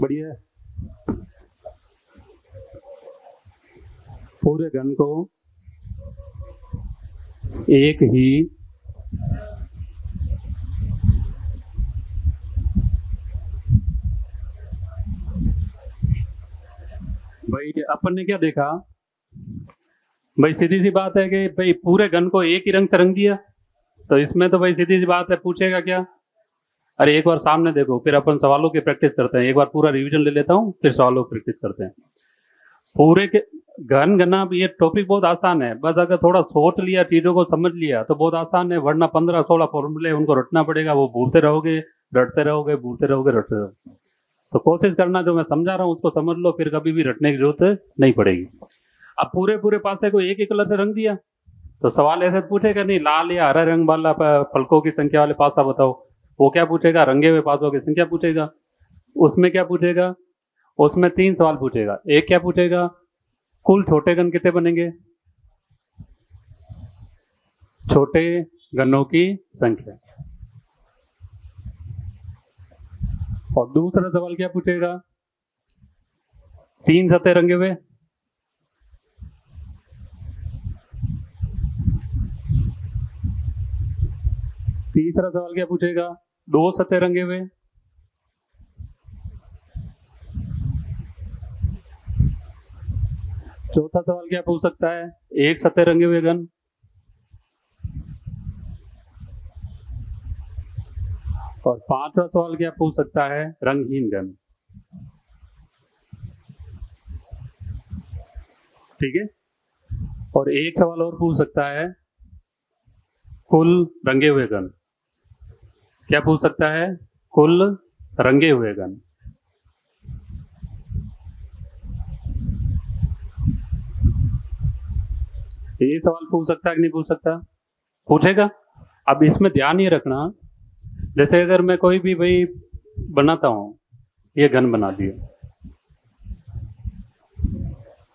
बढ़िया है। पूरे घन को एक ही भाई अपन ने क्या देखा भाई, सीधी सी बात है कि भाई पूरे घन को एक ही रंग से रंग दिया, तो इसमें तो भाई सीधी सी बात है, पूछेगा क्या? अरे एक बार सामने देखो, फिर अपन सवालों की प्रैक्टिस करते हैं। एक बार पूरा रिवीजन ले लेता हूँ, फिर सवालों की प्रैक्टिस करते हैं। पूरे के घन घना, ये टॉपिक बहुत आसान है, बस अगर थोड़ा सोच लिया, चीजों को समझ लिया तो बहुत आसान है। वरना 15-16 फॉर्मूले उनको रटना पड़ेगा, वो भूलते रहोगे, रटते रहोगे, भूलते रहोगे, रटते रहोगे। तो कोशिश करना, जो मैं समझा रहा हूँ उसको समझ लो, फिर कभी भी रटने की जरूरत नहीं पड़ेगी। अब पूरे पासे को एक ही कलर से रंग दिया, तो सवाल ऐसे पूछेगा नहीं, लाल या हरा रंग वाला फलकों की संख्या वाले पासा बताओ। वो क्या पूछेगा? रंगे हुए पासों की संख्या पूछेगा। उसमें क्या पूछेगा? उसमें 3 सवाल पूछेगा। एक क्या पूछेगा? कुल छोटे घन कितने बनेंगे, छोटे घनों की संख्या। और दूसरा सवाल क्या पूछेगा? 3 सतह रंगे हुए, तीसरा सवाल क्या पूछेगा? 2 सतह रंगे हुए, चौथा सवाल क्या पूछ सकता है? 1 सतह रंगे हुए घन, और 5वां सवाल क्या पूछ सकता है? रंगहीन घन। ठीक है। और एक सवाल और पूछ सकता है, कुल रंगे हुए घन। क्या पूछ सकता है? कुल रंगे हुए घन। ये सवाल पूछ सकता है कि नहीं पूछ सकता? पूछेगा। अब इसमें ध्यान ये रखना, जैसे अगर मैं कोई भी भाई बनाता हूं, ये घन बना दिया,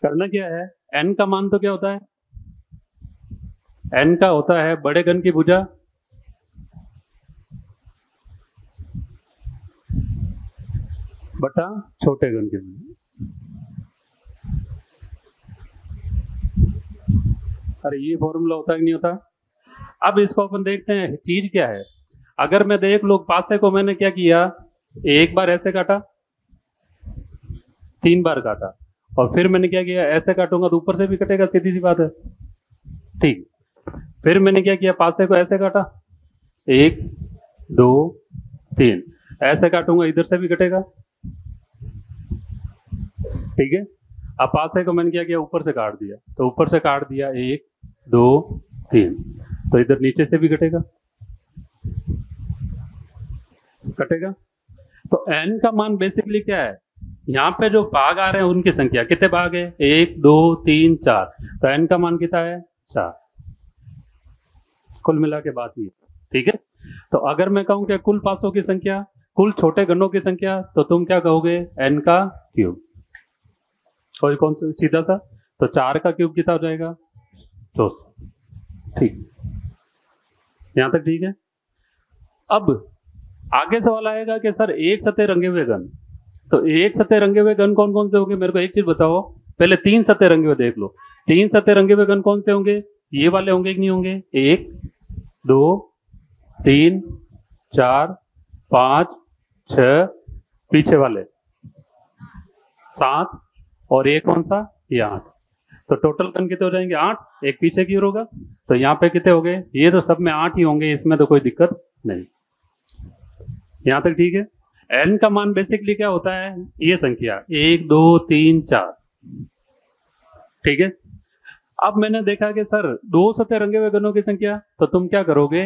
करना क्या है? n का मान तो क्या होता है? n का होता है बड़े घन की भुजा बटा छोटे घन की भुजा। अरे ये फॉर्मूला होता है कि नहीं होता? अब इसको अपन देखते हैं, चीज क्या है। अगर मैं देख लो, पासे को मैंने क्या किया, एक बार ऐसे काटा, 3 बार काटा, और फिर मैंने क्या किया, ऐसे काटूंगा तो ऊपर से भी कटेगा, सीधी सी बात है। ठीक। फिर मैंने क्या किया, पासे को ऐसे काटा, 1 2 3, ऐसे काटूंगा, इधर से भी कटेगा। ठीक है। अब पासे को मैंने क्या किया, ऊपर से काट दिया, तो ऊपर से काट दिया 1 2 3, तो इधर नीचे से भी कटेगा, कटेगा। तो n का मान बेसिकली क्या है? यहाँ पे जो भाग आ रहे हैं उनकी संख्या, कितने भाग है? 1 2 3 4, तो n का मान कितना है? 4। कुल मिला के बात ये। ठीक है। तो अगर मैं कहूं कि कुल पासों की संख्या, कुल छोटे घनों की संख्या, तो तुम क्या कहोगे? n का क्यूब। और कौन सा सीधा सा, तो 4 का क्यूब कितना हो जाएगा? 400। ठीक, यहां तक ठीक है। अब आगे सवाल आएगा कि सर एक सतह रंगे हुए घन, तो एक सतह रंगे हुए घन कौन कौन से होंगे? मेरे को एक चीज बताओ, पहले 3 सतह रंगे हुए देख लो। 3 सतह रंगे हुए घन कौन से होंगे? ये वाले होंगे कि नहीं होंगे? 1 2 3 4 5 6, पीछे वाले 7, और एक कौन सा? ये 8। तो टोटल घन कितने हो जाएंगे? 8। एक पीछे की ओर होगा, तो यहाँ पे कितने हो गए? ये तो सब में 8 ही होंगे, इसमें तो कोई दिक्कत नहीं। यहां तक ठीक है। n का मान बेसिकली क्या होता है? ये संख्या 1 2 3 4। ठीक है। अब मैंने देखा कि सर 2 सतह रंगे हुए घनों की संख्या, तो तुम क्या करोगे?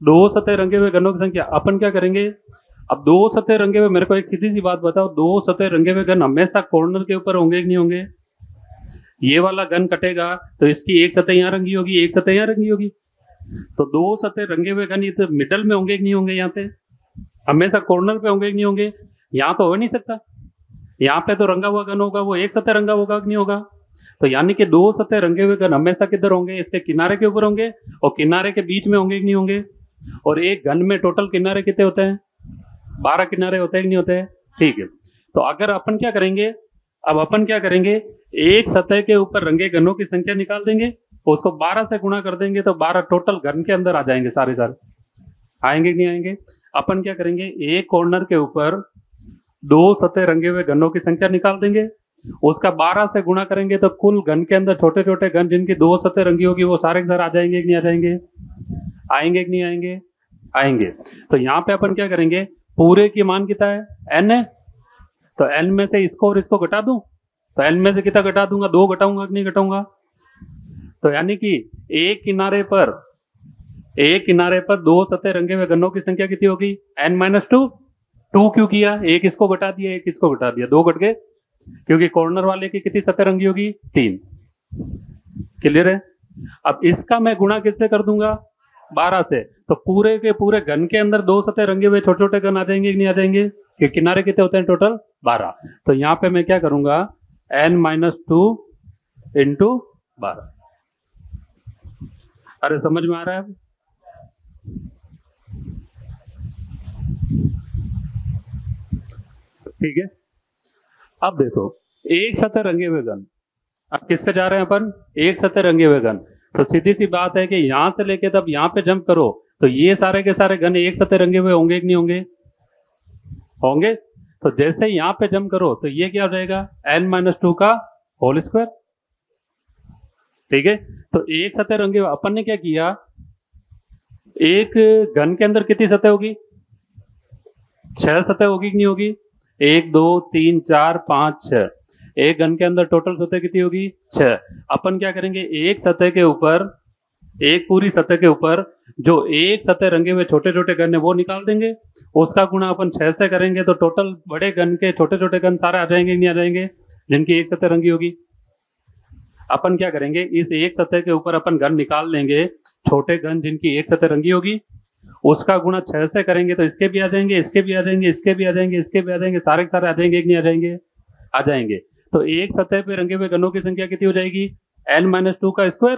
2 सतह रंगे हुए घनों की संख्या अपन क्या करेंगे? अब 2 सतह रंगे हुए, मेरे को एक सीधी सी बात बताओ, 2 सतह रंगे हुए घन हमेशा कॉर्नर के ऊपर होंगे कि नहीं होंगे? ये वाला घन कटेगा तो इसकी एक सतह यहाँ रंगी होगी, एक सतह यहाँ रंगी होगी। तो दो सतह रंगे हुए घन ये तो मिडल में होंगे कि नहीं होंगे, यहाँ पे हमेशा कॉर्नर पे होंगे कि नहीं होंगे, यहाँ तो हो नहीं सकता। यहाँ पे तो रंगा हुआ घन होगा, वो एक सतह रंगा होगा कि नहीं होगा। तो यानी कि दो सतह रंगे हुए घन हमेशा किधर होंगे, इसके किनारे के ऊपर होंगे और किनारे के बीच में होंगे कि नहीं होंगे। और एक घन में टोटल किनारे कितने होते हैं, 12 किनारे होते हैं कि नहीं होते हैं। ठीक है, तो अगर अपन क्या करेंगे, अब अपन क्या करेंगे, एक सतह के ऊपर रंगे घनों की संख्या निकाल देंगे, उसको 12 से गुणा कर देंगे तो 12 टोटल घन के अंदर आ जाएंगे, सारे आएंगे कि नहीं आएंगे। अपन क्या करेंगे, एक कॉर्नर के ऊपर दो सतह रंगे हुए घनों की संख्या निकाल देंगे, उसका 12 से गुणा करेंगे तो कुल घन के अंदर छोटे छोटे घन जिनकी दो सतह रंगी होगी वो सारे के सारे आ जाएंगे कि नहीं आ जाएंगे, आएंगे कि नहीं आएंगे, आएंगे। तो यहाँ पे अपन क्या करेंगे, पूरे की मान कितना है, n है, तो n में से इसको और इसको घटा दूं, तो n में से कितना घटा दूंगा, 2 घटाऊंगा कि नहीं घटाऊंगा। तो यानी कि एक किनारे पर दो सतह रंगे हुए घनों की संख्या कितनी होगी, n-2। 2 क्यों किया, एक इसको घटा दिया एक इसको घटा दिया, 2 घट गए, क्योंकि कॉर्नर वाले की कितनी सतह रंगी होगी, 3। क्लियर है। अब इसका मैं गुणा किससे कर दूंगा, 12 से, तो पूरे के पूरे घन के अंदर दो सतह रंगे हुए छोटे छोटे घन आ जाएंगे कि नहीं आ जाएंगे, कि किनारे कितने होते हैं टोटल 12। तो यहाँ पे मैं क्या करूंगा, n-2 इंटू 12। अरे समझ में आ रहा है। ठीक है, अब देखो एक सतह रंगे हुए घन, अब किस पे जा रहे हैं अपन, एक सतह रंगे हुए घन। तो सीधी सी बात है कि यहां से लेके तब यहां पे जंप करो तो ये सारे के सारे घन एक सतह रंगे हुए होंगे कि नहीं होंगे, होंगे। तो जैसे ही यहां पे जंप करो तो ये क्या हो जाएगा, n-2 का होल स्क्वायर। ठीक है, तो एक सतह रंगे हुए, अपन ने क्या किया, एक घन के अंदर कितनी सतह होगी, 6 सतह होगी कि नहीं होगी, 1 2 3 4 5 6, एक घन के अंदर टोटल सतह कितनी होगी, 6। अपन क्या करेंगे, एक सतह के ऊपर, एक पूरी सतह के ऊपर जो एक सतह रंगे हुए छोटे छोटे घन है वो निकाल देंगे, उसका गुणा अपन 6 से करेंगे तो टोटल बड़े घन के छोटे छोटे घन सारे आ जाएंगे कि नहीं आ जाएंगे, जिनकी एक सतह रंगी होगी। अपन क्या करेंगे, इस एक सतह के ऊपर अपन घन निकाल लेंगे, छोटे घन जिनकी एक सतह रंगी होगी, उसका गुणा 6 से करेंगे तो इसके भी आ जाएंगे, इसके भी आ जाएंगे, इसके भी आ जाएंगे, इसके भी आ जाएंगे, सारे के सारे आ जाएंगे कि नहीं आ जाएंगे, आ जाएंगे। तो एक सतह पे रंगे हुए घनों की संख्या कितनी हो जाएगी, n-2 का स्क्वायर।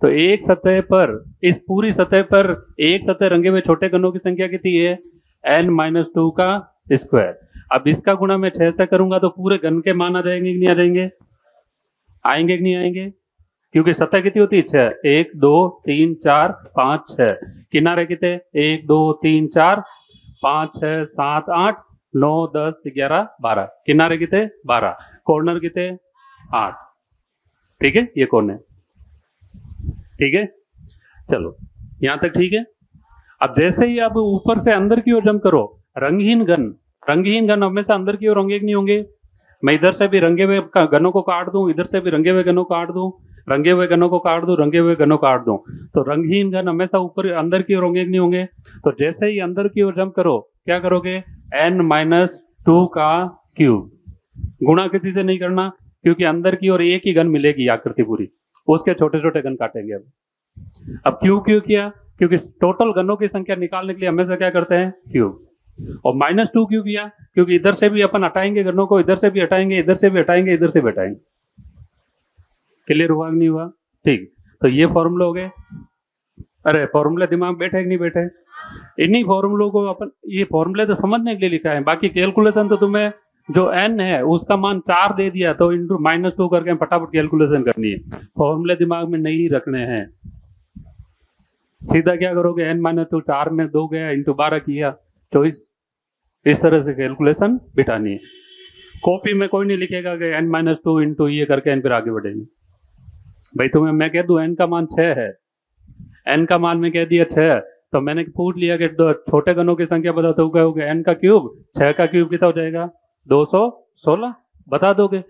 तो एक सतह पर, इस पूरी सतह पर एक सतह रंगे हुए छोटे घनों की संख्या कितनी है, n-2 का स्क्वायर। अब इसका गुणा मैं 6 से करूंगा तो पूरे घन के मान आ जाएंगे कि नहीं आ जाएंगे, आएंगे कि नहीं आएंगे, क्योंकि सतह कितनी होती है, 6, 1 2 3 4 5 6, किनारे कितने, 1 2 3 4 5 6 7 8 9 10 11 12, किनारे कितने 12, कॉर्नर कितने 8। ठीक है, ये कौन है, ठीक है, चलो यहां तक ठीक है। अब जैसे ही अब ऊपर से अंदर की ओर जंप करो, रंगहीन घन हमेशा अंदर की ओर होंगे कि नहीं होंगे। मैं इधर से भी रंगे हुए घनों को काट दूं, इधर से भी रंगे हुए घनों को काट दूं, रंगे हुए घनों को काट दूं, रंगे हुए घनों को काट दूं, तो रंगहीन घन हमेशा ऊपर अंदर की ओर होंगे कि नहीं होंगे। तो जैसे ही अंदर की ओर जंप करो क्या करोगे, n-2 का क्यूब, गुणा किसी से नहीं करना क्योंकि अंदर की ओर एक ही घन मिलेगी आकृति पूरी, उसके छोटे छोटे घन काटेंगे। अब क्यूब क्यों किया, क्योंकि टोटल घनों की संख्या निकालने के लिए हमेशा क्या करते हैं, क्यूब। और -2 क्यों किया, क्योंकि इधर से भी अपन हटाएंगे घनों को, इधर से भी हटाएंगे, इधर से भी हटाएंगे, इधर से भी हटाएंगे। क्लियर हुआ कि नहीं हुआ, ठीक। तो ये फॉर्मूले हो गए। अरे फॉर्मूले दिमाग में बैठे कि नहीं बैठे, इन्हीं फॉर्मूलों को अपन, ये फॉर्मूले तो समझने के लिए लिखा है, बाकी कैलकुलेशन तो तुम्हें जो n है उसका मान 4 दे दिया तो इंटू -2 करके फटाफट कैलकुलेशन करनी है, फॉर्मूले दिमाग में नहीं रखने हैं। सीधा क्या करोगे, n-2 4 में 2 गया इंटू 12 किया 24, इस तरह से कैलकुलेशन बिठानी है। कॉपी में कोई नहीं लिखेगा कि n-2 इंटू ये करके n फिर आगे बढ़ेंगे। भाई तुम्हें मैं कह दूं n का मान 6 है, n का मान में कह दिया 6, तो मैंने पूछ लिया कि छोटे घनों की संख्या बता दो, कहोगे n का क्यूब, 6 का क्यूब कितना हो जाएगा 216, बता दोगे।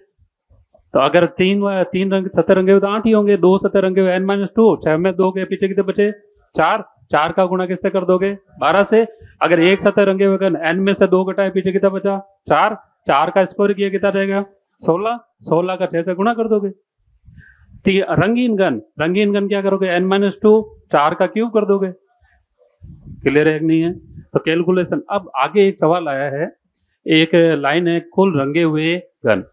तो अगर तीन रंग सतह रंगे हुए तो 8 ही होंगे, 2 सतह रंगे हुए n-2, 6 में 2 के पीछे कितने बचे 4, 4 का गुणा किससे कर दोगे 12 से। अगर एक सतह रंगे हुए n में से 2 घटाए पीछे कितना बचा 4, 4 का स्क्वायर किया कितना रहेगा 16, 16 का 6 से गुणा कर दोगे। रंगीन घन क्या करोगे, n-2 4 का क्यूब कर दोगे। क्लियर है कि नहीं है? तो कैलकुलेशन। अब आगे एक सवाल आया है, एक लाइन है, कुल रंगे हुए घन।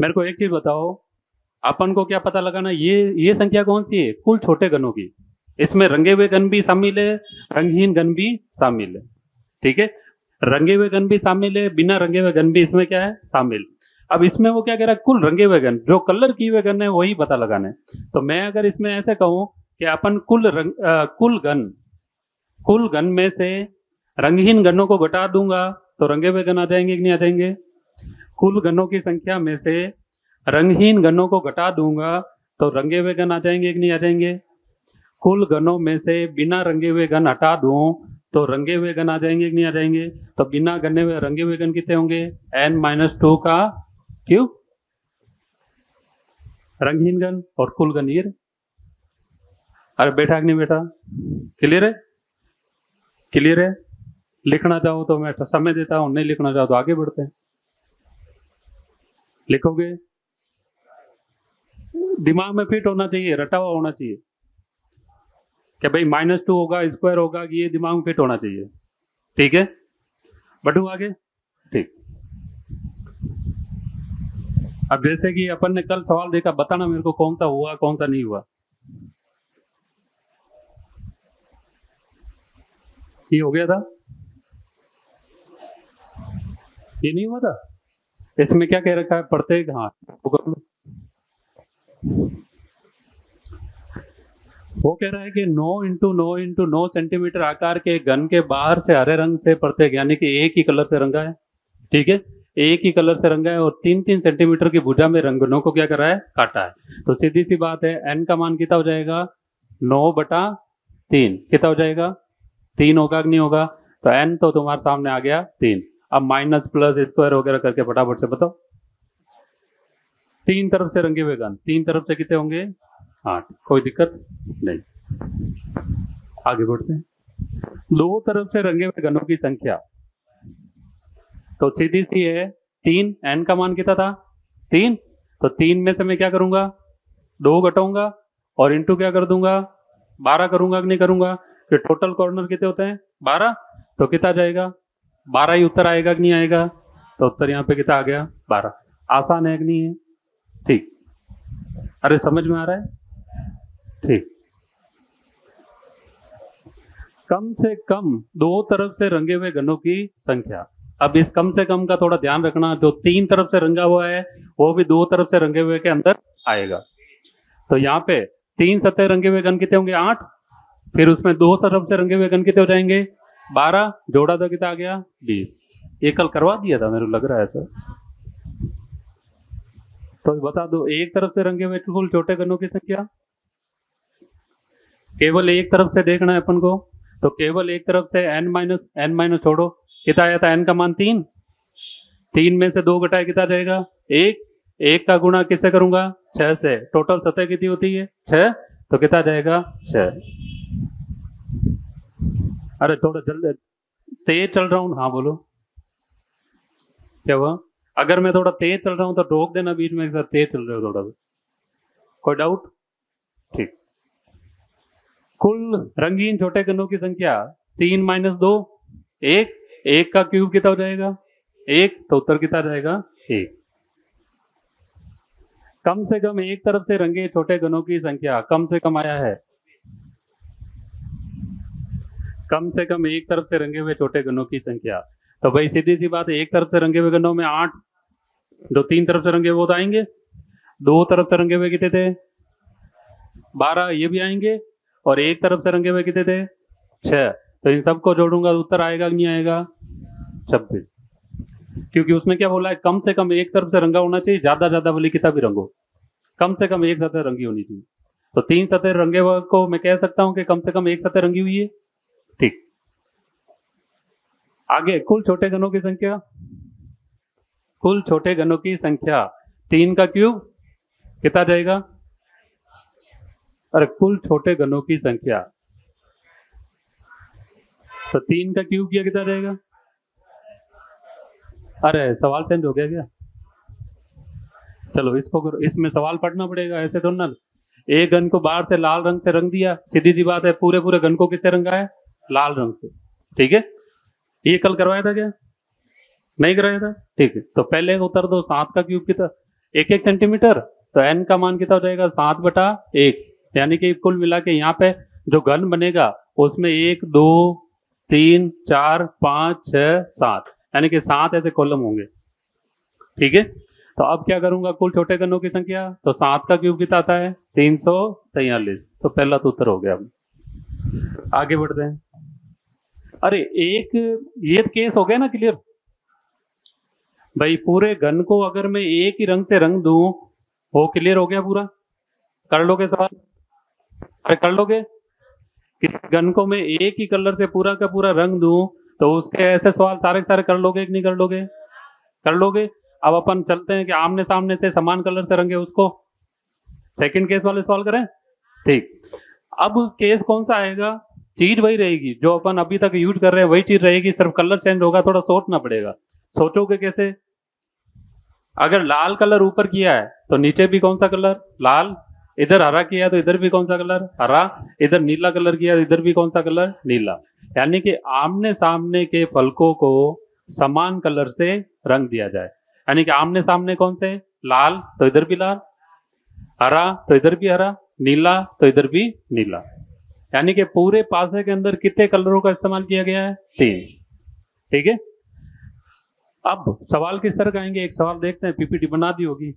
मेरे को एक चीज बताओ, अपन को क्या पता लगाना, ये संख्या कौन सी है? कुल छोटे घनों की। इसमें रंगे हुए घन भी शामिल है, रंगहीन घन भी शामिल है। ठीक है, रंगे हुए घन भी शामिल है, बिना रंगे हुए घन भी इसमें क्या है, शामिल। अब इसमें वो क्या कह रहा है, कुल रंगे हुए घन, जो कलर किए हुए घन है वही पता लगाना है। तो मैं अगर इसमें ऐसे कहूं कि अपन कुल घन में से रंगहीन घनों को घटा दूंगा तो रंगे हुए घन आ जाएंगे कि नहीं आ जाएंगे? कुल घनों की संख्या में से रंगहीन घनों को घटा दूंगा तो रंगे हुए घन आ जाएंगे कि नहीं आ जाएंगे? कुल घनों में से बिना रंगे हुए घन हटा दूं तो रंगे हुए घन आ जाएंगे कि नहीं आ जाएंगे? तो बिना रंगे हुए घन कितने होंगे? n-2 का क्यूब। रंगहीन घन और कुल घन ये। अरे बैठा कि नहीं बैठा? क्लियर है? क्लियर है? लिखना चाहो तो मैं समय देता हूं, नहीं लिखना चाहो तो आगे बढ़ते हैं। लिखोगे? दिमाग में फिट होना चाहिए, रटा हुआ होना चाहिए कि भाई -2 होगा, स्क्वायर होगा, कि ये दिमाग में फिट होना चाहिए। ठीक है, बढ़ू आगे। ठीक, अब जैसे कि अपन ने कल सवाल देखा, बताना मेरे को कौन सा हुआ कौन सा नहीं हुआ। ये हो गया था, ये नहीं हुआ था। इसमें क्या कह रखा है, पढ़ते हाँ वो कह रहा है कि 9 इंटू 9 इंटू 9 सेंटीमीटर आकार के घन के बाहर से हरे रंग से प्रत्येक, यानी कि एक ही कलर से रंगा है। ठीक है, एक ही कलर से रंगा है और 3-3 सेंटीमीटर की भुजा में रंगनों को क्या करा है, काटा है। तो सीधी सी बात है, n का मान कितना हो जाएगा? 9/3। कितना हो जाएगा? 3 होगा कि नहीं होगा? तो n तो तुम्हारे सामने आ गया 3। अब माइनस प्लस स्क्वायर वगैरह करके फटाफट से बताओ। 3 तरफ से रंगे हुए घन, 3 तरफ से कितने होंगे? 8। कोई दिक्कत नहीं, आगे बढ़ते हैं। 2 तरफ से रंगे हुए घनों की संख्या तो सीधी सी है 3। n का मान कितना था? 3। तो 3 में से मैं क्या करूंगा? 2 घटाऊंगा और इंटू क्या कर दूंगा? 12 करूंगा कि नहीं करूंगा? कि टोटल कॉर्नर कितने होते हैं? 12। तो कितना जाएगा? 12 ही उत्तर आएगा कि नहीं आएगा? तो उत्तर यहाँ पे कितना आ गया? 12। आसान है कि नहीं है? ठीक, अरे समझ में आ रहा है? ठीक, कम से कम 2 तरफ से रंगे हुए घनों की संख्या। अब इस कम से कम का थोड़ा ध्यान रखना, जो 3 तरफ से रंगा हुआ है वो भी 2 तरफ से रंगे हुए के अंदर आएगा। तो यहाँ पे 3 सतह रंगे हुए घन कितने होंगे? 8। फिर उसमें 2 तरफ से रंगे हुए घन कितने हो जाएंगे? 12। जोड़ा तो कितना आ गया? 20। ये कल करवा दिया था, मेरे को लग रहा है सर। तो बता दो, एक तरफ से रंगे हुए कुल छोटे घनों की संख्या, केवल एक तरफ से देखना है अपन को। तो केवल एक तरफ से n- छोड़ो, कितना आया था? n का मान 3। 3 में से 2 घटाए कितना जाएगा? 1। 1 का गुणा किससे करूंगा? 6 से। टोटल सतह कितनी होती है? 6। तो कितना जाएगा? 6। अरे थोड़ा जल्दी, तेज चल रहा हूँ। हाँ बोलो, क्या हुआ? अगर मैं थोड़ा तेज चल रहा हूँ तो रोक देना बीच में, एक साथ तेज चल रहे हो थोड़ा सा। कोई डाउट? ठीक, कुल रंगीन छोटे घनों की संख्या 3 - 2 1। 1 का क्यूब कितना हो जाएगा? 1। तो उत्तर कितना जाएगा? 1। कम से कम एक तरफ से रंगे छोटे घनों की संख्या कम से कम आया है। कम से कम एक तरफ से रंगे हुए छोटे घनों की संख्या। तो भाई सीधी सी बात है, एक तरफ से रंगे हुए घनों में 8, जो 3 तरफ से रंगे वो तो आएंगे। 2 तरफ से रंगे हुए कितने थे? 12, ये भी आएंगे। और एक तरफ से रंगे हुए कितने थे? 6। तो इन सबको जोड़ूंगा तो उत्तर आएगा कि नहीं आएगा? 26। क्योंकि उसने क्या बोला है, कम से कम एक तरफ से रंगा होना चाहिए, ज्यादा वाली कितना भी रंगो, कम से कम एक सतह रंगी होनी चाहिए। तो 3 सतह रंगे हुए को मैं कह सकता हूं कि कम से कम एक सतह रंगी हुई है। ठीक, आगे कुल छोटे घनों की संख्या। कुल छोटे घनों की संख्या 3 का क्यूब कितना जाएगा? अरे कुल छोटे घनों की संख्या, तो 3 का क्यूब किया कितना जाएगा? अरे सवाल चेंज हो गया क्या? चलो इसको करो, इसमें सवाल पढ़ना पड़ेगा, ऐसे तो ना। एक गन को बाहर से लाल रंग से रंग दिया, सीधी सी बात है, पूरे पूरे गन को किससे रंगा है? लाल रंग से। ठीक है, ये कल करवाया था क्या? नहीं कराया था। ठीक है, तो पहले उत्तर दो, 7 का क्यूब कितना? 1 सेंटीमीटर। तो n का मान कितना हो जाएगा? 7/1। यानी कि कुल मिला के यहाँ पे जो घन बनेगा उसमें 1 2 3 4 5 6 7, यानी कि 7 ऐसे कॉलम होंगे। ठीक है, तो अब क्या करूंगा? कुल छोटे घनों की संख्या, तो 7 का क्यूब कितना आता है? 343। तो पहला तो उत्तर हो गया। आगे बढ़ते हैं। अरे एक ये केस हो गया ना क्लियर भाई, पूरे घन को अगर मैं एक ही रंग से रंग दूं, वो क्लियर हो गया पूरा? कर लोगे सवाल? अरे कर लोगे? किसी घन को मैं एक ही कलर से पूरा का पूरा रंग दूं, तो उसके ऐसे सवाल सारे के सारे कर लोगे कि नहीं कर लोगे? कर लोगे। अब अपन चलते हैं कि आमने सामने से समान कलर से रंगे उसको। सेकंड केस वाले सवाल करें। ठीक, अब केस कौन सा आएगा? चीज वही रहेगी जो अपन अभी तक यूज कर रहे हैं, वही चीज रहेगी, सिर्फ कलर चेंज होगा। थोड़ा सोचना पड़ेगा। सोचोगे कैसे? अगर लाल कलर ऊपर किया है तो नीचे भी कौन सा कलर? लाल। इधर हरा किया है तो इधर भी कौन सा कलर? हरा। इधर नीला कलर किया है तो इधर भी कौन सा कलर? नीला। यानी कि आमने सामने के फलकों को समान कलर से रंग दिया जाए। यानी कि आमने सामने कौन से? लाल, तो इधर भी लाल। हरा, तो इधर भी हरा। नीला, तो इधर भी नीला। यानी कि पूरे पासे के अंदर कितने कलरों का इस्तेमाल किया गया है? 3। ठीक है, अब सवाल किस तरह का आएंगे? एक सवाल देखते हैं, पीपीटी बना दी होगी।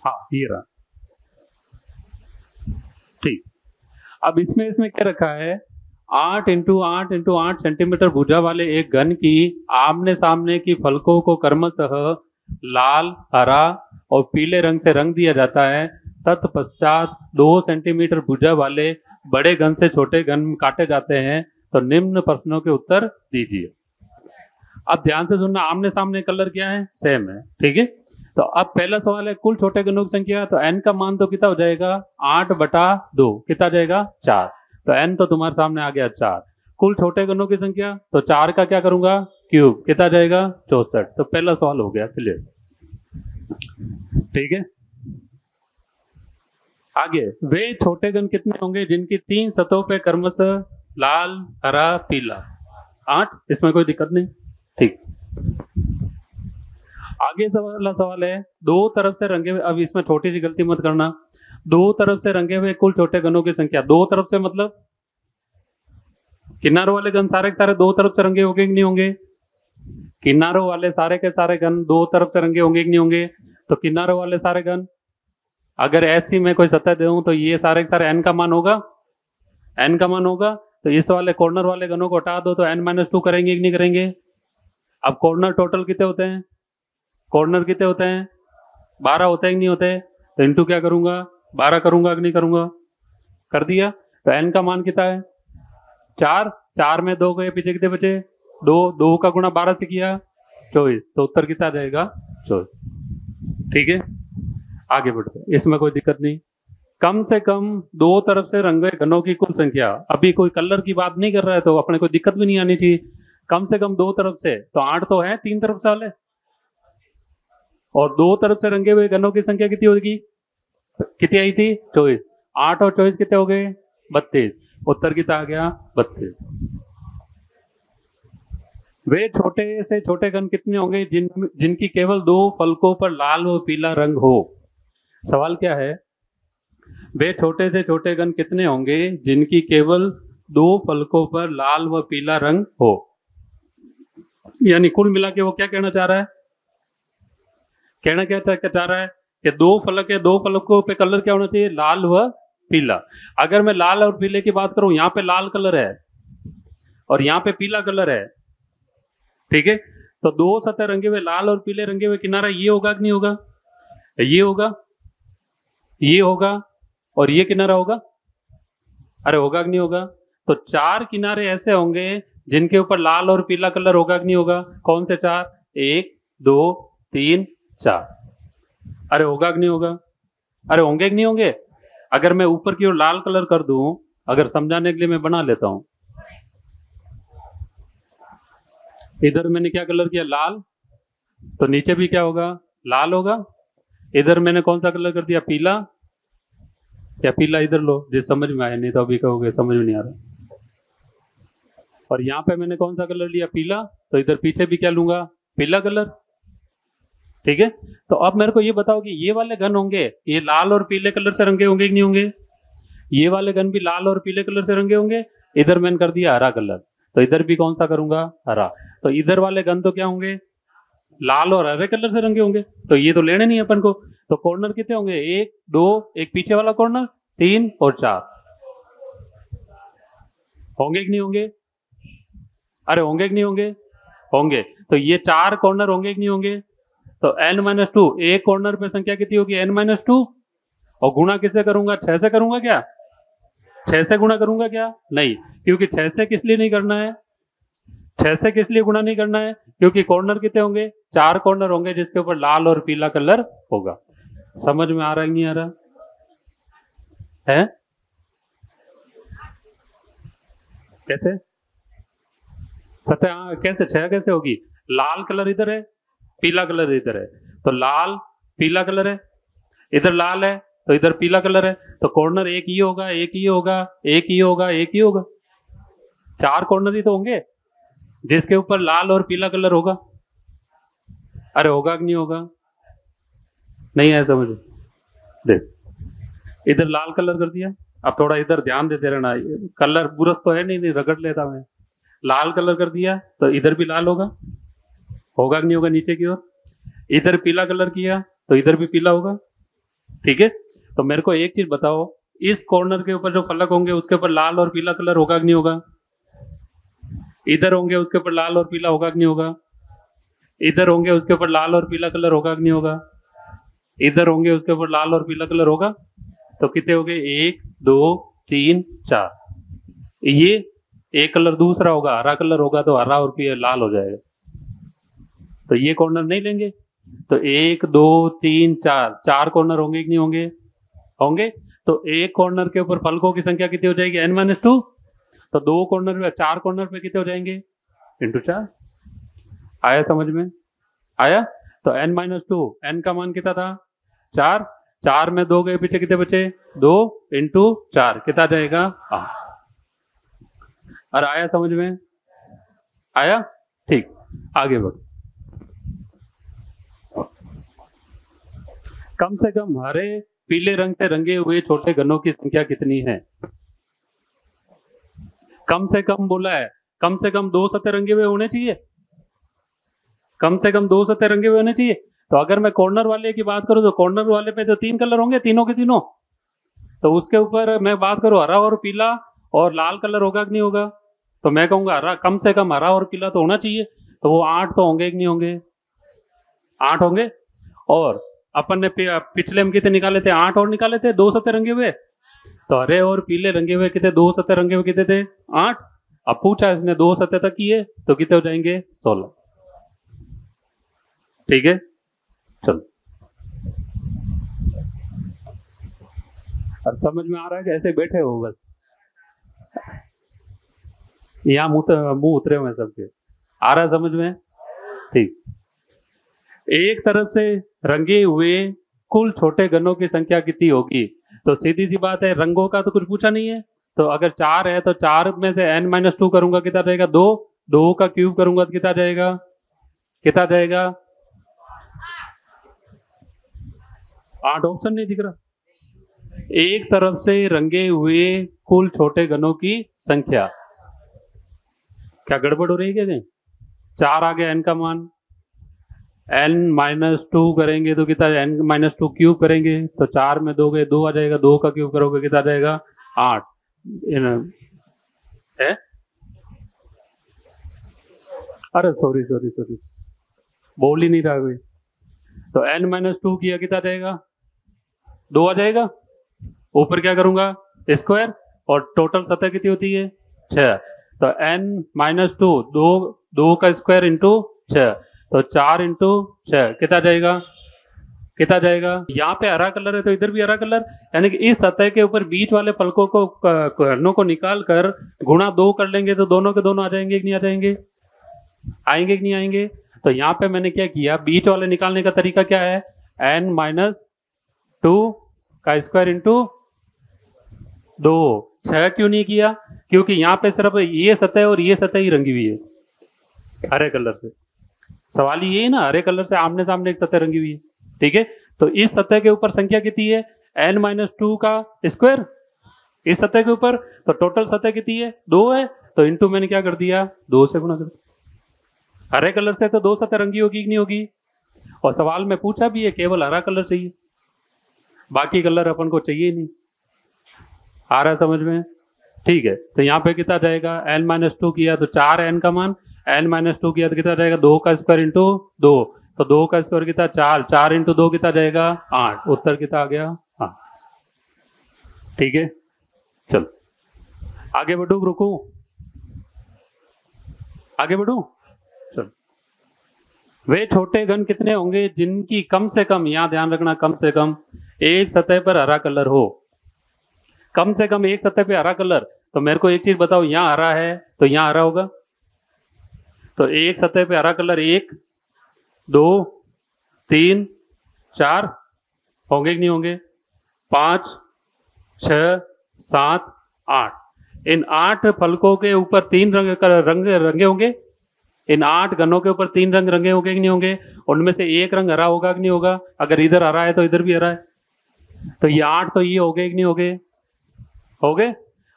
हाँ, ये रहा। ठीक, अब इसमें क्या रखा है? 8 × 8 × 8 सेंटीमीटर भुजा वाले एक घन की आमने सामने की फलकों को क्रमशः लाल, हरा और पीले रंग से रंग दिया जाता है। तत्पश्चात 2 सेंटीमीटर भुजा वाले बड़े घन से छोटे घन काटे जाते हैं। तो निम्न प्रश्नों के उत्तर दीजिए। अब ध्यान से सुनना, आमने सामने कलर क्या है? सेम है। ठीक है, तो अब पहला सवाल है कुल छोटे घनों की संख्या। तो n का मान तो कितना हो जाएगा? 8/2। कितना आ जाएगा? 4। तो n तो तुम्हारे सामने आ गया 4। कुल छोटे घनों की संख्या, तो 4 का क्या करूंगा? क्यूब। कितना आ जाएगा? 64। तो पहला सवाल हो गया क्लियर। ठीक है, आगे, वे छोटे घन कितने होंगे जिनकी 3 सतहों पे क्रमशः लाल, हरा, पीला? 8। इसमें कोई दिक्कत नहीं। ठीक, आगे वाला सवाल है, दो तरफ से रंगे हुए, अब इसमें छोटी सी गलती मत करना, दो तरफ से रंगे हुए कुल छोटे घनों की संख्या। दो तरफ से मतलब किनारों वाले घन सारे के सारे दो तरफ से रंगे होंगे कि नहीं होंगे? किनारों वाले सारे के सारे घन दो तरफ से रंगे होंगे कि नहीं होंगे? तो किनारों वाले सारे घन, अगर ऐसी मैं कोई सतह दूं तो ये सारे के सारे n का मान होगा। n का मान होगा, तो इस वाले कॉर्नर वाले घनों को हटा दो तो n-2 करेंगे कि नहीं करेंगे? अब कॉर्नर टोटल कितने होते हैं? कॉर्नर कितने होते हैं? 12 होते हैं कि नहीं होते? तो इंटू क्या करूंगा? 12 करूंगा कि नहीं करूंगा? कर दिया। तो n का मान कितना है? 4। 4 में 2 गए, पीछे कितने बचे? 2। 2 का गुणा 12 से किया 24। तो उत्तर कितना जाएगा? 24। ठीक है, आगे बढ़ते हैं, इसमें कोई दिक्कत नहीं। कम से कम दो तरफ से रंगे घनों की कुल संख्या। अभी कोई कलर की बात नहीं कर रहा है तो अपने कोई दिक्कत भी नहीं आनी चाहिए। कम से कम दो तरफ से, तो 8 तो है 3 तरफ से वाले, और दो तरफ से रंगे हुए घनों की संख्या कितनी होगी? कितनी आई थी? 24। 8 और 24 कितने हो गए? 32। उत्तर कितना आ गया? 32। वे छोटे से छोटे घन कितने होंगे जिनकी केवल दो फलकों पर लाल व पीला रंग हो? सवाल क्या है? वे छोटे से छोटे घन कितने होंगे जिनकी केवल दो फलकों पर लाल व पीला रंग हो? यानी कुल मिला के वो क्या कहना चाह रहा है? कहना क्या चाह रहा है कि दो फलक है, दो फलकों पे कलर क्या होना चाहिए? लाल व पीला। अगर मैं लाल और पीले की बात करूं, यहाँ पे लाल कलर है और यहाँ पे पीला कलर है। ठीक है, तो दो सतह रंगे हुए लाल और पीले रंगे हुए किनारा ये होगा कि नहीं होगा? ये होगा, ये होगा और ये किनारा होगा। अरे होगा कि नहीं होगा? तो 4 किनारे ऐसे होंगे जिनके ऊपर लाल और पीला कलर होगा कि नहीं होगा? कौन से 4? 1 2 3 4। अरे होगा कि नहीं होगा? अरे होंगे कि नहीं होंगे? अगर मैं ऊपर की ओर लाल कलर कर दूं, अगर समझाने के लिए मैं बना लेता हूं, इधर मैंने क्या कलर किया, लाल, तो नीचे भी क्या होगा, लाल होगा। इधर मैंने कौन सा कलर कर दिया, पीला, या पीला इधर लो, जिस समझ में आया, नहीं तो अभी कहोगे समझ में नहीं आ रहा। और यहाँ पे मैंने कौन सा कलर लिया, पीला, तो इधर पीछे भी क्या लूंगा, पीला कलर। ठीक है, तो अब मेरे को ये बताओ कि ये वाले घन होंगे, ये लाल और पीले कलर से रंगे होंगे कि नहीं होंगे, ये वाले घन भी लाल और पीले कलर से रंगे होंगे। इधर मैंने कर दिया हरा कलर, तो इधर भी कौन सा करूंगा, हरा। तो इधर वाले घन तो क्या होंगे, लाल और हरे कलर से रंगे होंगे, तो ये तो लेने नहीं अपन को। तो कॉर्नर कितने होंगे, 1 2, एक पीछे वाला कॉर्नर 3 और 4 होंगे कि नहीं होंगे, अरे होंगे कि नहीं होंगे, होंगे। तो ये 4 कॉर्नर होंगे कि नहीं होंगे। तो n-2, एक कॉर्नर पे संख्या कितनी होगी, n-2, और गुणा किससे करूंगा, 6 से करूंगा क्या, 6 से गुणा करूंगा क्या, नहीं, क्योंकि 6 से किस लिए नहीं करना है, 6 से किस लिए गुणा नहीं करना है, क्योंकि कॉर्नर कितने होंगे, 4 कॉर्नर होंगे जिसके ऊपर लाल और पीला कलर होगा। समझ में आ रहा है कि नहीं आ रहा है, कैसे सत्य, कैसे 6 कैसे होगी, लाल कलर इधर है, पीला कलर इधर है, तो लाल पीला कलर है, इधर लाल है तो इधर पीला कलर है, तो कॉर्नर एक ही होगा, एक ही होगा, एक ही होगा, एक ही होगा। 4 कॉर्नर ही तो होंगे जिसके ऊपर लाल और पीला कलर होगा। अरे होगा कि नहीं होगा, नहीं है समझ, देख इधर लाल कलर कर दिया, अब थोड़ा इधर ध्यान देते रहना, कलर बुरस तो है नहीं, रगड़ लेता मैं, लाल कलर कर दिया तो इधर भी लाल होगा कि नहीं होगा, नीचे की ओर। इधर पीला कलर किया तो इधर भी पीला होगा। ठीक है, तो मेरे को एक चीज बताओ, इस कॉर्नर के ऊपर जो फलक होंगे उसके ऊपर लाल और पीला कलर होगा कि नहीं होगा, इधर होंगे उसके ऊपर लाल और पीला होगा कि नहीं होगा, इधर होंगे उसके ऊपर लाल और पीला कलर होगा कि नहीं होगा, इधर होंगे उसके ऊपर लाल और पीला कलर होगा। तो कितने हो गए, 1 2 3 4, ये एक कलर दूसरा होगा, हरा कलर होगा तो हरा और पीला लाल हो जाएगा, तो ये कॉर्नर नहीं लेंगे। तो 1 2 3 4, 4 कॉर्नर होंगे कि नहीं होंगे, होंगे। तो एक कॉर्नर के ऊपर फलकों की संख्या कितनी हो जाएगी, n-2, तो 2 कॉर्नर पे, 4 कॉर्नर पे कितने हो जाएंगे, इंटू 4। आया समझ में, आया। तो n-2, n का मान कितना था, 4, 4 में 2 गए पीछे, कितने बचे, 2 इंटू 4, कितना जाएगा, 8। और आया समझ में, आया, ठीक, आगे बढ़ो। कम से कम हरे पीले रंग से रंगे हुए छोटे घनों की संख्या कितनी है, कम से कम बोला है, कम से कम 2 सतह रंगे हुए होने चाहिए, कम से कम 2 सतह रंगे हुए होने चाहिए। तो अगर मैं कॉर्नर वाले की बात करूं तो कॉर्नर वाले पे तो 3 कलर होंगे, तीनों के तीनों, तो उसके ऊपर मैं बात करूं हरा और पीला और लाल कलर होगा कि नहीं होगा, तो मैं कहूंगा हरा, कम से कम हरा और पीला तो होना चाहिए, तो वो 8 तो होंगे कि नहीं होंगे, 8 होंगे। और अपन ने पिछले में कितने निकाले थे, 8 और निकाले थे, 2 सतह रंगे हुए, तो हरे और पीले रंगे हुए कितने, 2 सतह रंगे हुए कितने थे, 8। अब पूछा इसने 2 सतह तक किए तो कितने हो जाएंगे, 16। ठीक है, चलो, अब समझ में आ रहा है कि ऐसे बैठे हो बस, यहाँ मुंह उतरे हुए सबके, आ रहा है समझ में, ठीक। एक तरफ से रंगे हुए कुल छोटे घनों की संख्या कितनी होगी, तो सीधी सी बात है, रंगों का तो कुछ पूछा नहीं है, तो अगर 4 है तो 4 में से n-2 करूंगा कितना जाएगा, 2, 2 का क्यूब करूंगा तो कितना जाएगा, कितना जाएगा, 8। ऑप्शन नहीं दिख रहा। एक तरफ से रंगे हुए कुल छोटे घनों की संख्या, क्या गड़बड़ हो रही है क्या नहीं, 4 आ गया n का मान, n-2 करेंगे तो कितना, n-2 क्यूब करेंगे तो 4 में 2 गए, 2 आ जाएगा, 2 का क्यूब करोगे कितना जाएगा, 8 है। अरे सॉरी सॉरी सॉरी, बोल ही नहीं रहा कोई। तो n-2 किया कितना जाएगा, 2 आ जाएगा, ऊपर क्या करूंगा, स्क्वायर, और टोटल सतह कितनी होती है, 6। तो n-2, 2 का स्क्वायर इंटू 6, तो 4 इंटू 6 कितना जाएगा, कितना जाएगा। यहाँ पे हरा कलर है तो इधर भी हरा कलर, यानी कि इस सतह के ऊपर बीच वाले फलकों को, घनों को निकाल कर गुणा 2 कर लेंगे तो दोनों के दोनों आ जाएंगे कि नहीं आ जाएंगे, आएंगे कि नहीं आएंगे? तो यहाँ पे मैंने क्या किया, बीच वाले निकालने का तरीका क्या है, n माइनस टू का स्क्वायर इंटू 2। 6 क्यों नहीं किया? क्योंकि यहाँ पे सिर्फ ये सतह और ये सतह ही रंगी हुई है हरे कलर से। सवाल ये है ना, हरे कलर से आमने सामने एक सतह रंगी हुई है, ठीक है। तो इस सतह के ऊपर संख्या कितनी है, n माइनस टू का स्क्वायर इस सतह के ऊपर। तो टोटल सतह कितनी है, 2 है। तो इंटू मैंने क्या कर दिया, 2 से गुणा कर दिया। हरे कलर से तो 2 सतह रंगी होगी कि नहीं होगी? और सवाल में पूछा भी है केवल हरा कलर चाहिए, बाकी कलर अपन को चाहिए नहीं। आ रहा है समझ में? ठीक है। तो यहाँ पे कितना जाएगा, n माइनस टू किया तो 4n का मान, n माइनस टू किया तो कितना जाएगा, 2 का स्क्वायर इंटू 2। तो 2 का स्क्वायर कितना, 4, 4 इंटू 2 कितना जाएगा, 8। उत्तर कितना आ गया, 8। ठीक है, चलो आगे बढ़ू, रुकू, आगे बढ़ू, चलो। वे छोटे घन कितने होंगे जिनकी कम से कम, यहां ध्यान रखना, कम से कम एक सतह पर हरा कलर हो। कम से कम एक सतह पे हरा कलर। तो मेरे को एक चीज बताओ, यहां हरा है तो यहां हरा होगा। तो एक सतह पे हरा कलर 1 2 3 4 होंगे कि नहीं होंगे, 5 6 7 8। इन 8 फलकों के ऊपर 3 रंग रंगे होंगे। इन 8 घनों के ऊपर 3 रंग रंगे होंगे कि नहीं होंगे? उनमें से एक रंग हरा होगा कि नहीं होगा? अगर इधर हरा है तो इधर भी हरा है। तो ये 8 तो ये हो गए कि नहीं हो गए? हो गए।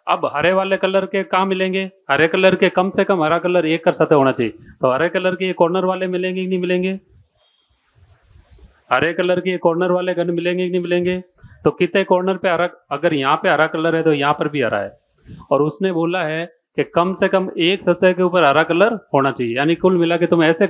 अब हरे वाले कलर के कहाँ मिलेंगे? हरे कलर के कम से कम हरा कलर एक कर सतह होना चाहिए। तो हरे कलर के कॉर्नर वाले मिलेंगे कि नहीं मिलेंगे? हरे कलर के कॉर्नर वाले घन मिलेंगे कि नहीं मिलेंगे? तो कितने कॉर्नर पे हरा, अगर यहाँ पे हरा कलर है तो यहाँ पर भी हरा है। और उसने बोला है कि कम से कम एक सतह के ऊपर हरा कलर होना चाहिए, यानी कुल मिला के तुम ऐसे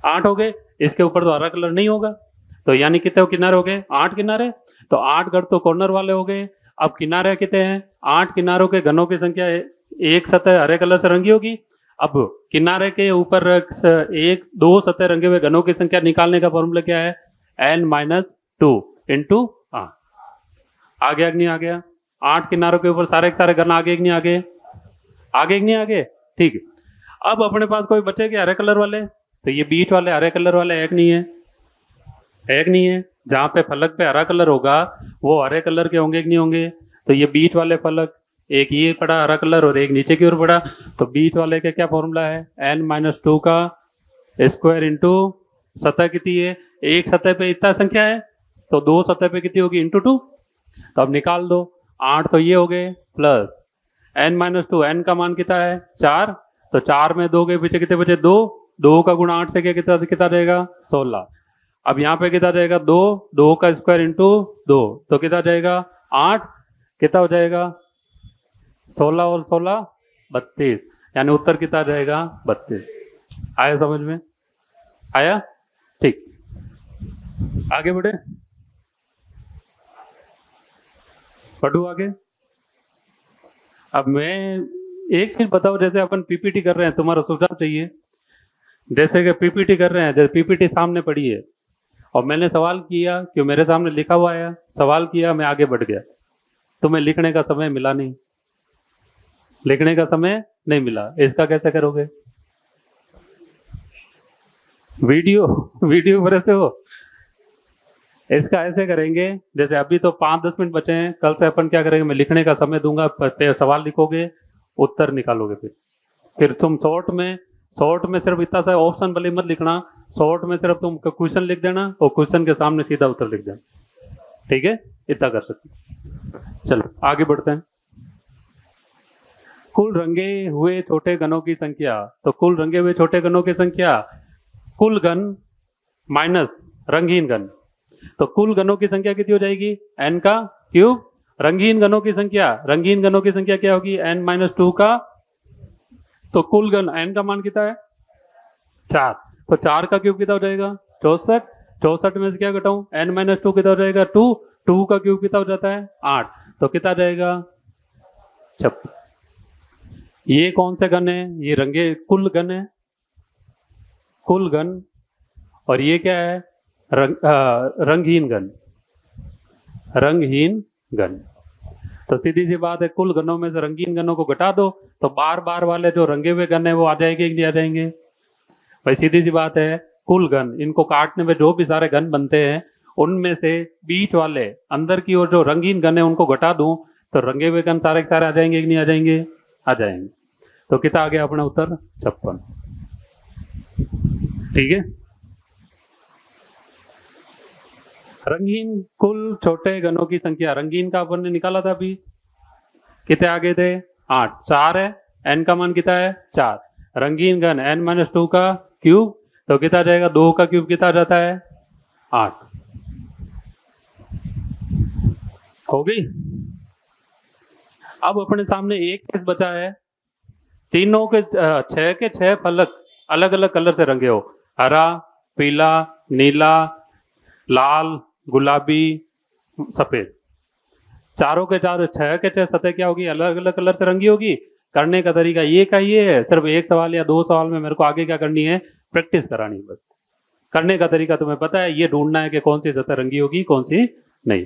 8 हो गए। इसके ऊपर तो हरा कलर नहीं होगा। तो यानी कितने किनारे हो गए? 8 किनारे। तो 8 घर तो कॉर्नर वाले हो गए। अब किनारे कितने हैं? 8 किनारों के घनों की संख्या एक सतह हरे कलर से रंगी होगी। अब किनारे के ऊपर एक दो सतह रंगे हुए घनों की संख्या निकालने का फॉर्मूला क्या है? n माइनस टू इंटू आ गया कि नहीं आ गया? 8 किनारों के ऊपर सारे के सारे घन आगे कि नहीं आगे? आगे कि नहीं आगे? ठीक है। अब अपने पास कोई बचे क्या हरे कलर वाले? तो ये बीच वाले हरे कलर वाले एक नहीं है, एक नहीं है। जहां पे फलक पे हरा कलर होगा वो हरे कलर के होंगे कि नहीं होंगे? तो ये बीच वाले फलक, एक ये पड़ा हरा कलर और एक नीचे की ओर पड़ा। तो बीच वाले का क्या फॉर्मूला है? n माइनस टू का स्क्वायर इंटू सतह कितनी है? एक सतह पे इतना संख्या है तो दो सतह पे कितनी होगी? इंटू 2। तो अब निकाल दो। 8 तो ये हो गए plus n minus two, n का मान कितना है? 4। तो 4 में 2 के पीछे कितने बचे? 2। 2 का गुणा 8 से क्या कितना कितना रहेगा? 16। अब यहाँ पे कितना जाएगा? 2। 2 का स्क्वायर इंटू 2 तो कितना जाएगा? 8। कितना हो जाएगा? 16 और 16 32। यानी उत्तर कितना जाएगा? 32। आया समझ में? आया? ठीक, आगे बढ़े, पढ़ू आगे। अब मैं एक चीज बताओ, जैसे अपन पीपीटी कर रहे हैं, तुम्हारा सुझाव चाहिए। जैसे कि पीपीटी कर रहे हैं, जैसे पीपीटी सामने पड़ी है और मैंने सवाल किया, क्यों मेरे सामने लिखा हुआ है, सवाल किया, मैं आगे बढ़ गया, तुम्हें लिखने का समय मिला नहीं, लिखने का समय नहीं मिला। इसका कैसे करोगे? वीडियो पर ऐसे हो। इसका ऐसे करेंगे, जैसे अभी तो 5-10 मिनट बचे हैं, कल से अपन क्या करेंगे, मैं लिखने का समय दूंगा, सवाल लिखोगे, उत्तर निकालोगे। फिर तुम शॉर्ट में सिर्फ इतना सा ऑप्शन भले मत लिखना, शॉर्ट में सिर्फ तुम क्वेश्चन लिख देना और क्वेश्चन के सामने सीधा उत्तर लिख देना। ठीक है, इतना कर सकते। चलो आगे बढ़ते हैं। कुल रंगे हुए छोटे घनों की संख्या। तो कुल रंगे हुए छोटे घनों की संख्या, कुल घन माइनस रंगीन घन। तो कुल घनों की संख्या कितनी हो जाएगी? n का क्यूब रंगीन घनों की संख्या क्या होगी, n-2 का, तो कुल घन n का मान कितना है 4, तो 4 का क्यूब कितना हो जाएगा 64, 64 में से क्या घटाऊं n-2 कितना हो जाएगा 2, 2 का क्यूब कितना हो जाता है 8, तो कितना जाएगा 56। ये कौन से घन है, ये कुल घन है, कुल घन, और ये क्या है रंगहीन घन, रंगहीन घन। तो सीधी सी बात है, कुल घनों में से रंगीन घनों को घटा दो तो बार बार वाले जो रंगे हुए घन है वो आ जाएंगे कि नहीं आ जाएंगे। भाई सीधी सी बात है, कुल घन, इनको काटने में जो भी सारे घन बनते हैं उनमें से बीच वाले अंदर की ओर जो रंगीन घन है उनको घटा दूं तो रंगे हुए घन सारे के सारे आ जाएंगे कि नहीं आ जाएंगे, आ जाएंगे। तो कितना आ गया अपना उत्तर 56। ठीक है, रंगीन कुल छोटे घनों की संख्या, रंगीन का अपन ने निकाला था अभी, कितने आगे थे 8, 4 है, n का मान कितना है 4, रंगीन घन n-2 का क्यूब, तो कितना जाएगा 2 का क्यूब कितना जाता है 8। हो गई। अब अपने सामने एक केस बचा है, तीनों के 6 के 6 फलक अलग अलग कलर से रंगे हो, हरा, पीला, नीला, लाल, गुलाबी, सफेद, चारों के चार 6 के 6 सतह क्या होगी अलग अलग कलर से रंगी होगी। करने का तरीका ये का ये है, सिर्फ एक सवाल या 2 सवाल में मेरे को आगे क्या करनी है, प्रैक्टिस करानी बस। करने का तरीका तुम्हें पता है, ये ढूंढना है कि कौन सी सतह रंगी होगी कौन सी नहीं।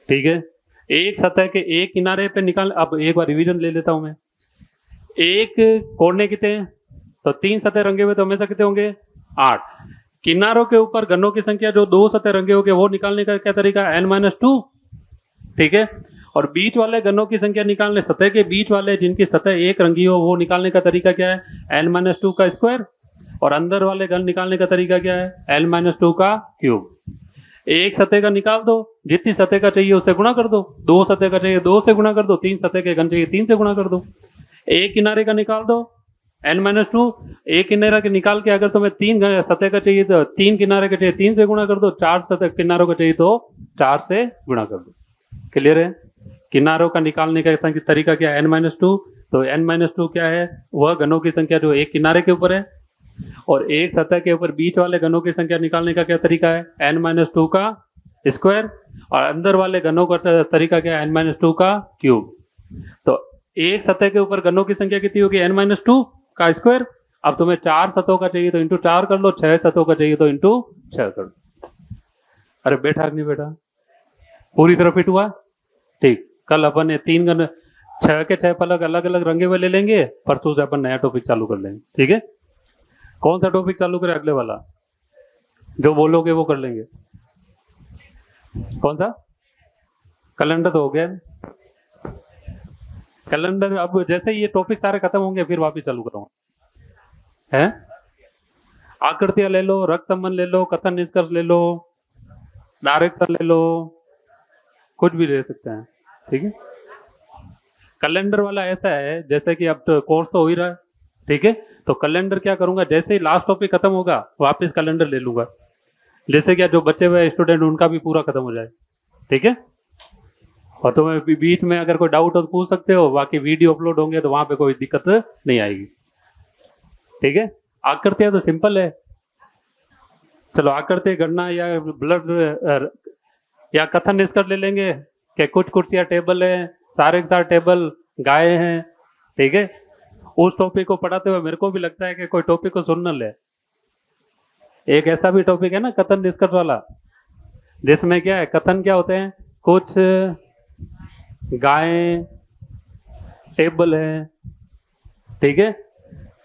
ठीक है, एक सतह के एक किनारे पे निकाल, अब एक बार रिवीजन ले लेता हूं मैं। एक कोने कितने हैं, तो 3 सतह रंगे हुए तो हमेशा कितने होंगे 8। किनारों के ऊपर घनों की संख्या जो 2 सतह रंगे होंगे वो निकालने का क्या तरीका, n-2। ठीक है, और बीच वाले घनों की संख्या निकालने, सतह के बीच वाले जिनकी सतह एक रंगी हो वो निकालने का तरीका क्या है, n-2 का स्क्वायर, और अंदर वाले घन निकालने का तरीका क्या है, n-2 का क्यूब। एक सतह का निकाल दो, जितनी सतह का चाहिए उससे गुणा कर दो, 2 सतह का चाहिए 2 से गुणा कर दो, 3 सतह के घन चाहिए 3 से गुणा कर दो। एक किनारे का निकाल दो n-2, एक किनारे के निकाल के अगर तुम्हें 3 सतह का चाहिए तो 3 किनारे का चाहिए 3 से गुणा कर दो, 4 सतह किनारों का चाहिए तो 4 से गुणा कर दो। क्लियर है, किनारों का निकालने का तरीका क्या है n-2, तो n-2 क्या है, वह घनों की संख्या जो एक किनारे के ऊपर है, और एक सतह के ऊपर बीच वाले घनों की संख्या निकालने का क्या तरीका है, n-2 का स्क्वायर, और अंदर वाले घनों का तरीका क्या है, n-2 का क्यूब। तो एक सतह के ऊपर घनों की संख्या कितनी होगी, n-2 का स्क्वायर। अब तुम्हें 4 सतहों का चाहिए तो इंटू 4 कर लो, 6 सतहों का चाहिए तो इंटू 6 कर लो। अरे बैठा नहीं बैठा, पूरी तरह फिट हुआ। ठीक, कल अपन ये 3 घन 6 के 6 फलक अलग अलग रंगे हुए ले लेंगे, परसों से अपन नया टॉपिक चालू कर लेंगे। ठीक है, कौन सा टॉपिक चालू करें अगले वाला, जो बोलोगे वो कर लेंगे। कौन सा, कैलेंडर तो हो गया कैलेंडर। अब जैसे ये टॉपिक सारे खत्म होंगे फिर वापस चालू करूंगा। है, आकृतियां ले लो, रक्त संबंध ले लो, कथन निष्कर्ष ले लो, डायरेक्शन ले लो, कुछ भी ले सकते हैं। ठीक है, कैलेंडर वाला ऐसा है जैसे कि अब तो कोर्स तो हो ही रहा है। ठीक है, तो कैलेंडर क्या करूंगा, जैसे ही लास्ट टॉपिक खत्म होगा वापस कैलेंडर ले लूंगा, जैसे क्या जो बचे हुए स्टूडेंट उनका भी पूरा खत्म हो जाए। ठीक है, और तुम्हें बीच में अगर कोई डाउट हो तो पूछ सकते हो, बाकी वीडियो अपलोड होंगे तो वहां पे कोई दिक्कत नहीं आएगी। ठीक है, आकृतियां तो सिंपल है, चलो आकृति गणना या ब्लड या कथन निष्कर्ष ले लेंगे कि कुछ कुर्सियां टेबल है, सारे के सारे टेबल गाय हैं। ठीक है, उस टॉपिक को पढ़ाते हुए मेरे को भी लगता है कि कोई टॉपिक को सुन न ले। एक ऐसा भी टॉपिक है ना कथन निष्कर्ष वाला, जिसमें क्या है, कथन क्या होते हैं, कुछ गायें टेबल है। ठीक है,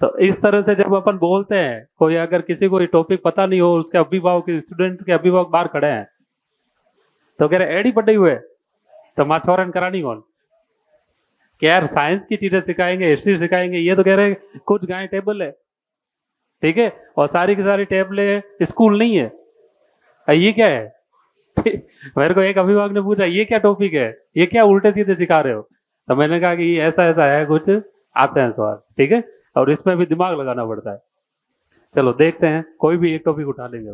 तो इस तरह से जब अपन बोलते हैं, कोई अगर किसी को टॉपिक पता नहीं हो, उसके अभिभावक स्टूडेंट के अभिभावक बाहर खड़े हैं तो कह रहे एडी पढ़ी हुए तो माछोरन करानी कौन, क्या यार साइंस की चीजें सिखाएंगे, हिस्ट्री सिखाएंगे, ये तो कह रहे कुछ गाय टेबल है। ठीक है, और सारी की सारी टेबलें स्कूल नहीं है, ये क्या है। मेरे को एक अभिभावक ने पूछा ये क्या टॉपिक है, ये क्या उल्टे सीधे सिखा रहे हो, तो मैंने कहा कि ऐसा ऐसा है, कुछ आते हैं सवाल। ठीक है, और इसमें भी दिमाग लगाना पड़ता है। चलो देखते हैं, कोई भी एक टॉपिक उठा लेंगे।